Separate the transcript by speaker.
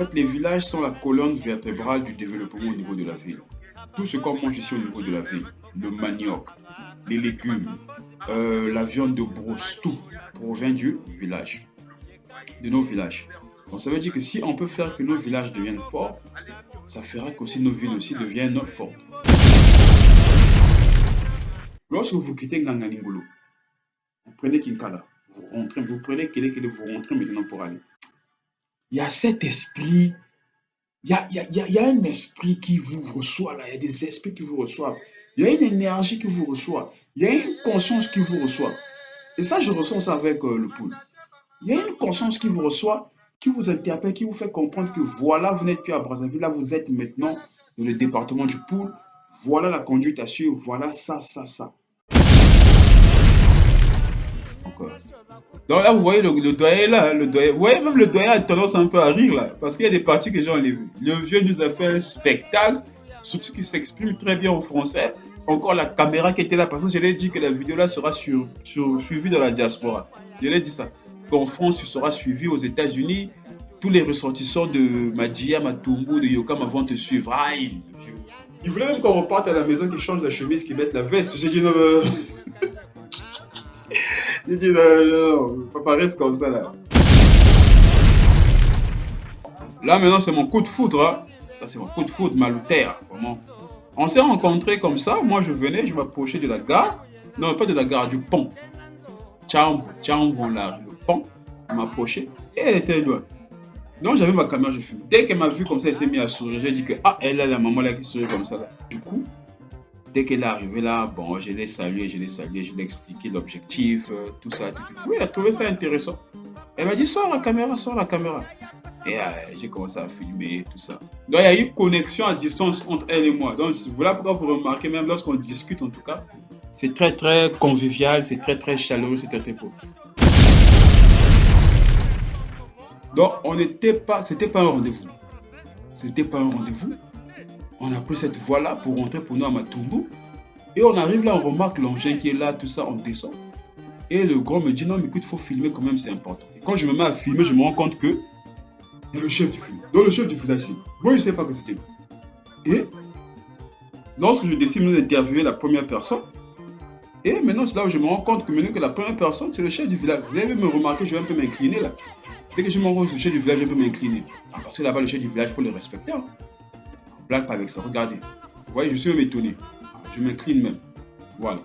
Speaker 1: fait, les villages sont la colonne vertébrale du développement au niveau de la ville. Tout ce qu'on mange ici au niveau de la ville, le manioc, les légumes, la viande de brousse, tout provient du village, de nos villages. Donc ça veut dire que si on peut faire que nos villages deviennent forts, ça fera qu'aussi nos villes aussi deviennent fortes. Lorsque vous quittez Nganganingolo, vous prenez Kinkala, vous rentrez, vous prenez Kele, vous rentrez maintenant pour aller. Il y a cet esprit, il y a un esprit qui vous reçoit là, il y a des esprits qui vous reçoivent, il y a une énergie qui vous reçoit, il y a une conscience qui vous reçoit. Et ça, je ressens ça avec le poule. Il y a une conscience qui vous reçoit, qui vous interpelle, qui vous fait comprendre que voilà, vous n'êtes plus à Brazzaville, là, vous êtes maintenant dans le département du poule, voilà la conduite à suivre, voilà ça, ça, ça. Encore. Donc là, vous voyez le doyen là, le doyen. Vous voyez, même le doyen a tendance un peu à rire là, parce qu'il y a des parties que j'ai enlevées. Le vieux nous a fait un spectacle, surtout qu'il s'exprime très bien en français. Encore la caméra qui était là, parce que je l'ai dit que la vidéo là sera suivie dans la diaspora. Je l'ai dit ça. Qu'en France, tu seras suivi aux États-Unis. Tous les ressortissants de Madia, Matumbu, de Yokam vont te suivre. Aïe. Il voulait même qu'on reparte à la maison, qu'ils changent la chemise, qu'ils mettent la veste. J'ai dit non. J'ai dit non, papa reste comme ça là. Là maintenant c'est mon coup de foudre, hein. Ça c'est mon coup de foudre, Malouterre, vraiment. On s'est rencontrés comme ça, moi je venais, je m'approchais de la gare, non pas de la gare, du pont. Tchamvon là, le pont, je m'approchais et elle était loin. Donc j'avais ma caméra, je filme. Dès qu'elle m'a vu comme ça, elle s'est mise à sourire. J'ai dit que ah, elle a la maman là qui sourit comme ça là. Du coup, dès qu'elle est arrivée là, bon, je l'ai salué, je l'ai expliqué l'objectif, tout ça, tout. Oui, elle a trouvé ça intéressant. Elle m'a dit, sors la caméra, sors la caméra. Et j'ai commencé à filmer, tout ça. Donc, il y a eu une connexion à distance entre elle et moi. Donc, voilà pourquoi vous remarquez, même lorsqu'on discute, en tout cas, c'est très, très convivial, c'est très, très chaleureux, c'est très, très beau. Donc, c'était pas un rendez-vous. C'était pas un rendez-vous. On a pris cette voie-là pour rentrer pour nous à Matumbu. Et on arrive là, on remarque l'engin qui est là, tout ça, on descend. Et le grand me dit, non, mais écoute, il faut filmer quand même, c'est important. Et quand je me mets à filmer, je me rends compte que il y a le chef du film. Donc le chef du village, c'est moi, je ne sais pas que c'était lui. Et lorsque je décide d'interviewer la première personne, et maintenant c'est là où je me rends compte que maintenant que la première personne, c'est le chef du village. Vous avez me remarqué, je vais un peu m'incliner là. Dès que je me rends compte le chef du village, je peux m'incliner. Parce que là-bas, le chef du village, il faut le respecter. Hein. On blague pas avec ça, regardez. Vous voyez, je suis même étonné. Je m'incline même. Voilà.